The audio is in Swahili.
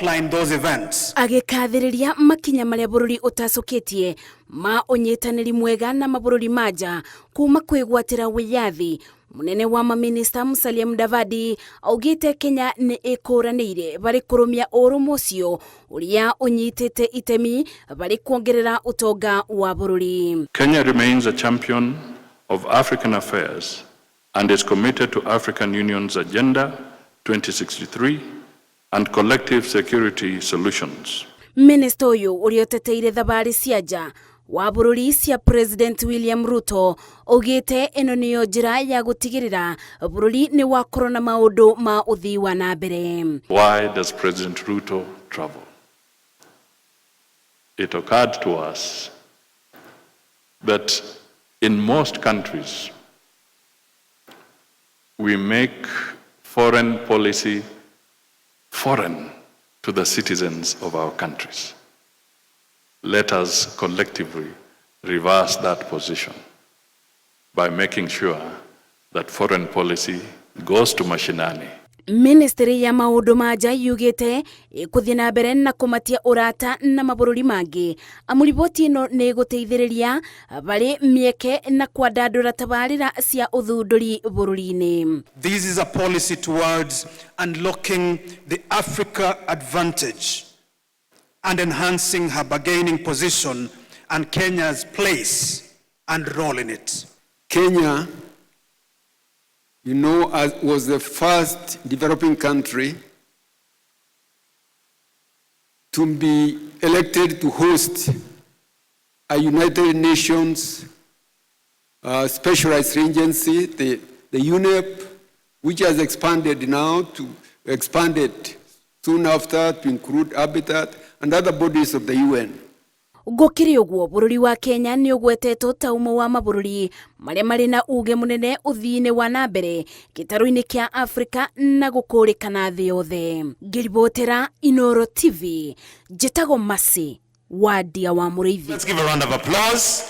outlined those events. Agikathiriria makinya maria bururi utacoketie ma unyitaniri mwega na mabũrũri manja kuma kwigwatira wiyathi. Munene wa maminista Musalia Mudavadi augite Kenya ni ikuranire bari kurumia urumwe ucio uria unyitite itemi bari kuongerera utonga wa bururi. Kenya remains a champion of African affairs and is committed to African Union's Agenda 2063 and collective security solutions. Minister uyu urioteteire thabari cianja wa bururi cia President William Ruto augite ino niyo njira ya gutigirira bururi ni wakorwo na maundu ma uthii wa na mbere. Why does President Ruto travel? It occurred to us that in most countries we make foreign policy foreign to the citizens of our countries. Let us collectively reverse that position by making sure that foreign policy goes to mashinani. Ministry ya maundu manja yugite ikuthii na mbere na kumatia urata na mabũrũri mangĩ. Amuriboti ino ni guteithĩrĩria bari mieke na kwandandũra tabarĩra cia uthundũri bũrũri-inĩ. This is a policy towards unlocking the Africa advantage and enhancing her bargaining position and Kenya's place and role in it. Kenya, was the first developing country to be elected to host a United Nations specialized agency, the UNEP, which has expanded soon after to include Habitat and other bodies of the UN. Gukiri uguo bururi wa Kenya ni ugwetetwo ta umwe wa mabũrũri maria mari na uge munene uthii-ini wa na mbere gitaru-ini kia Afrika na gukurikana thii yothe. Ngiribotera Inooro TV, njitagwo Masi wa Ndia wa Mũrĩithi. Let's give a round of applause.